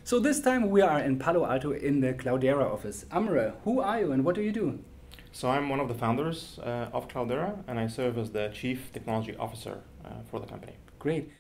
So this time we are in Palo Alto in the Cloudera office. Amr, who are you and what do you do? So I'm one of the founders of Cloudera, and I serve as the Chief Technology Officer for the company. Great.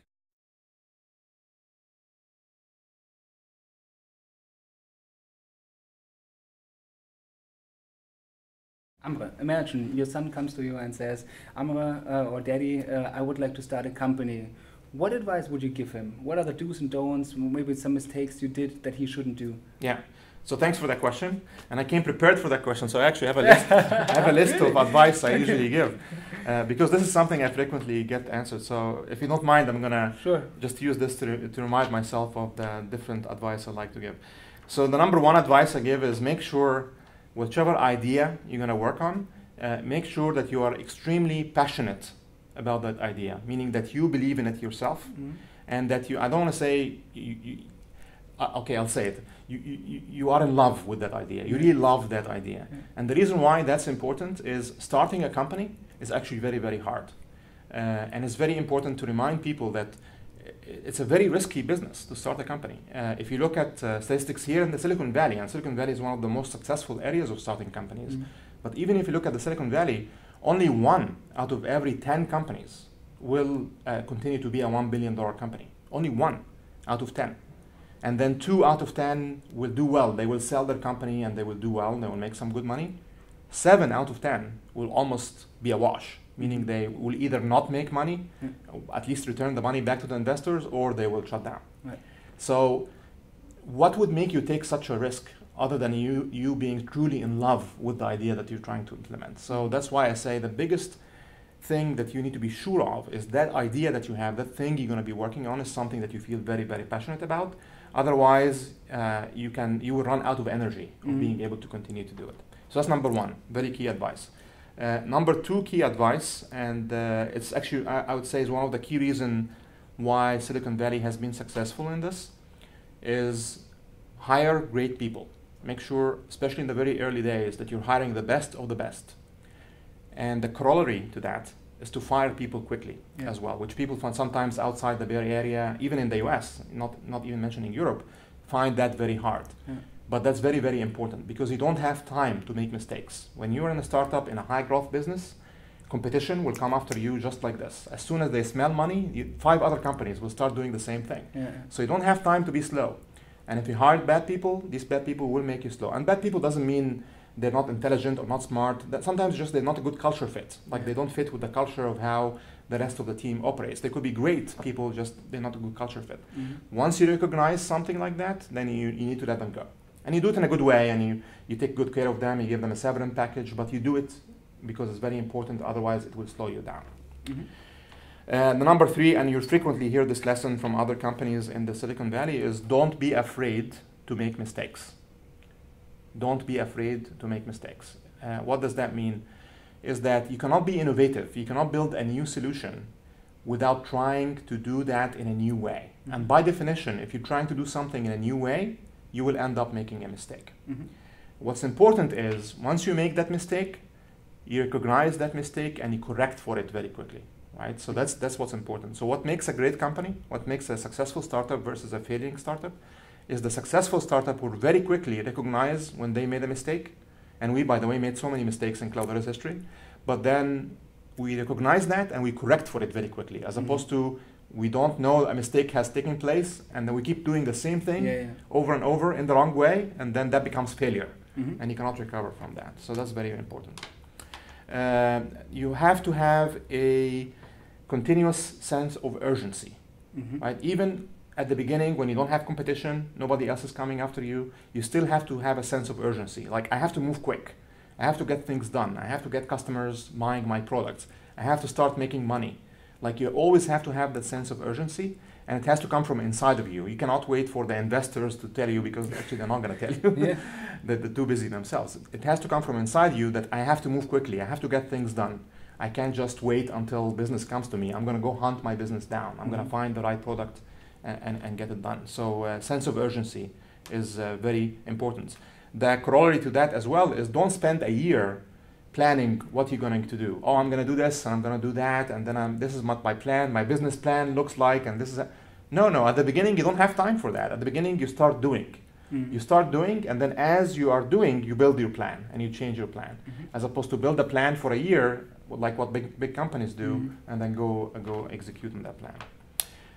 Amr, imagine your son comes to you and says, Amr or Daddy, I would like to start a company. What advice would you give him? What are the do's and don'ts, maybe some mistakes you did that he shouldn't do? Yeah, so thanks for that question. And I came prepared for that question, so I actually have a list, I have a list of advice I usually give. Because this is something I frequently get answered. So if you don't mind, I'm going to just use this to remind myself of the different advice I like to give. So the number one advice I give is make sure whichever idea you're going to work on, make sure that you are extremely passionate about that idea, meaning that you believe in it yourself, and that I don't want to say, okay, I'll say it, you are in love with that idea, you really love that idea. And the reason why that's important is starting a company is actually very, very hard. And it's very important to remind people that it's a very risky business to start a company. If you look at statistics here in the Silicon Valley, and Silicon Valley is one of the most successful areas of starting companies, but even if you look at the Silicon Valley, only 1 out of every 10 companies will continue to be a $1 billion company. Only 1 out of 10. And then 2 out of 10 will do well. They will sell their company and they will do well, they will make some good money. 7 out of 10 will almost be a wash, meaning they will either not make money, at least return the money back to the investors, or they will shut down. Right. So what would make you take such a risk other than you being truly in love with the idea that you're trying to implement? So that's why I say the biggest thing that you need to be sure of is that idea that you have, that thing you're going to be working on is something that you feel very, very passionate about. Otherwise, you will run out of energy of being able to continue to do it. So that's number one, very key advice. Number two key advice, and it's actually, I would say, is one of the key reasons why Silicon Valley has been successful in this, is hire great people. Make sure, especially in the very early days, that you're hiring the best of the best. And the corollary to that is to fire people quickly as well, which people find sometimes outside the Bay Area, even in the US, not even mentioning Europe, find that very hard. But that's very, very important because you don't have time to make mistakes. When you're in a startup in a high growth business, competition will come after you just like this. As soon as they smell money, 5 other companies will start doing the same thing. So you don't have time to be slow. And if you hire bad people, these bad people will make you slow. And bad people doesn't mean they're not intelligent or not smart. That sometimes just they're not a good culture fit. Like they don't fit with the culture of how the rest of the team operates. They could be great people, just they're not a good culture fit. Once you recognize something like that, then you need to let them go. And you do it in a good way, and you take good care of them, you give them a severance package, but you do it because it's very important, otherwise it will slow you down. The number 3, and you frequently hear this lesson from other companies in the Silicon Valley, is don't be afraid to make mistakes. Don't be afraid to make mistakes. What does that mean? Is that you cannot be innovative, you cannot build a new solution without trying to do that in a new way. And by definition, if you're trying to do something in a new way, you will end up making a mistake. What's important is, once you make that mistake, you recognize that mistake and you correct for it very quickly, right? So that's what's important. So what makes a great company, what makes a successful startup versus a failing startup, is the successful startup will very quickly recognize when they made a mistake. And we, by the way, made so many mistakes in Cloudera's history. But then we recognize that and we correct for it very quickly, as opposed to we don't know a mistake has taken place and then we keep doing the same thing over and over in the wrong way, and then that becomes failure. And you cannot recover from that. So that's very important. You have to have a continuous sense of urgency, right? Even at the beginning, when you don't have competition, nobody else is coming after you, you still have to have a sense of urgency. Like, I have to move quick. I have to get things done. I have to get customers buying my products. I have to start making money. Like, you always have to have that sense of urgency, and it has to come from inside of you. You cannot wait for the investors to tell you, because actually they're not going to tell you. They're too busy themselves. It has to come from inside you that I have to move quickly. I have to get things done. I can't just wait until business comes to me. I'm going to go hunt my business down. I'm going to find the right product and get it done. So sense of urgency is very important. The corollary to that as well is don't spend a year planning what you're going to do. Oh, I'm going to do this, and I'm going to do that, and then this is what my plan, my business plan looks like, and this is No. At the beginning, you don't have time for that. At the beginning, you start doing. You start doing, and then as you are doing, you build your plan and you change your plan, as opposed to build a plan for a year, like what big companies do, and then go execute on that plan.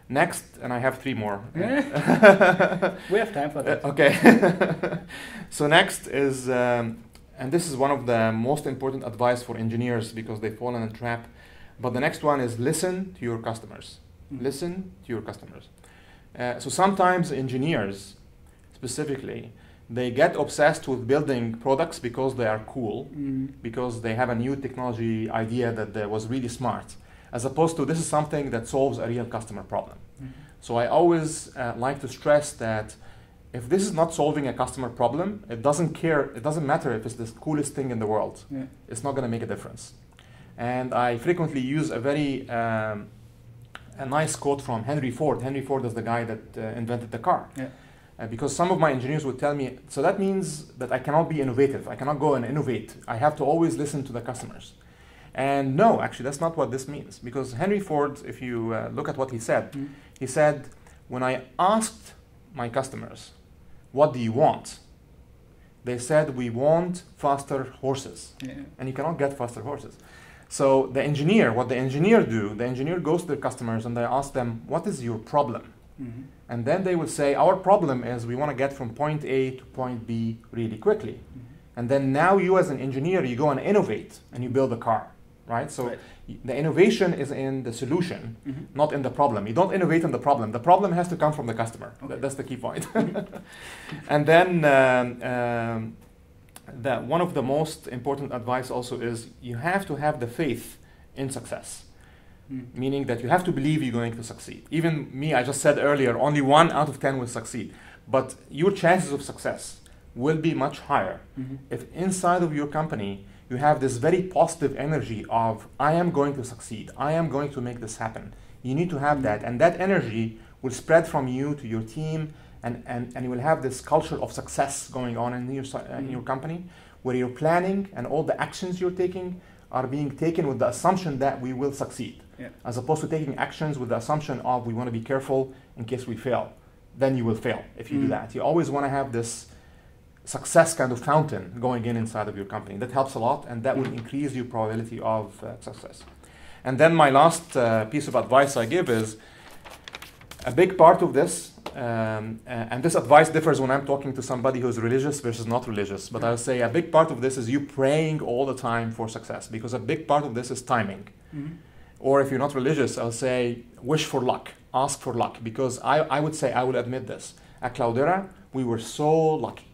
Next, and I have 3 more. We have time for that. Okay. So next is, and this is one of the most important advice for engineers because they fall in a trap. But the next one is listen to your customers. Listen to your customers. So sometimes engineers, specifically, they get obsessed with building products because they are cool, because they have a new technology idea that was really smart, as opposed to this is something that solves a real customer problem. So I always like to stress that if this is not solving a customer problem, it doesn't matter if it's the coolest thing in the world. It's not going to make a difference. And I frequently use a very a nice quote from Henry Ford. Henry Ford is the guy that invented the car. Because some of my engineers would tell me, so that means that I cannot be innovative. I cannot go and innovate. I have to always listen to the customers. And no, actually, that's not what this means. Because Henry Ford, if you look at what he said, when I asked my customers, what do you want? They said, we want faster horses. And you cannot get faster horses. So the engineer, what the engineer goes to the customers and they ask them, what is your problem? And then they will say, our problem is we want to get from point A to point B really quickly. And then now you as an engineer, you go and innovate and you build a car, right? So the innovation is in the solution, not in the problem. You don't innovate in the problem. The problem has to come from the customer. That's the key point. And then one of the most important advice also is you have to have the faith in success. Meaning that you have to believe you're going to succeed. Even me, I just said earlier, only 1 out of 10 will succeed. But your chances of success will be much higher if inside of your company you have this very positive energy of, I am going to succeed. I am going to make this happen. You need to have that. And that energy will spread from you to your team, and you will have this culture of success going on in your company, where you're planning and all the actions you're taking are being taken with the assumption that we will succeed. As opposed to taking actions with the assumption of we want to be careful in case we fail. Then you will fail if you do that. You always want to have this success kind of fountain going inside of your company. That helps a lot, and that will increase your probability of success. And then my last piece of advice I give is a big part of this, and this advice differs when I'm talking to somebody who's religious versus not religious, but I'll say a big part of this is you praying all the time for success, because a big part of this is timing. Or if you're not religious, I'll say wish for luck, ask for luck, because I would say, I will admit this. At Cloudera, we were so lucky.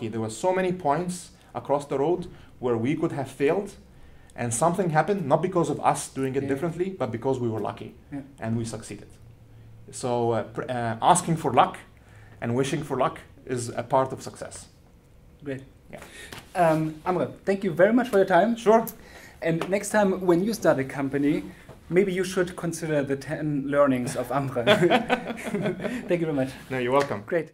There were so many points across the road where we could have failed, and something happened, not because of us doing it differently, but because we were lucky, and we succeeded. So asking for luck and wishing for luck is a part of success. Great. Amr, thank you very much for your time. Sure. And next time when you start a company, maybe you should consider the 10 learnings of Amr. Thank you very much. No, you're welcome. Great.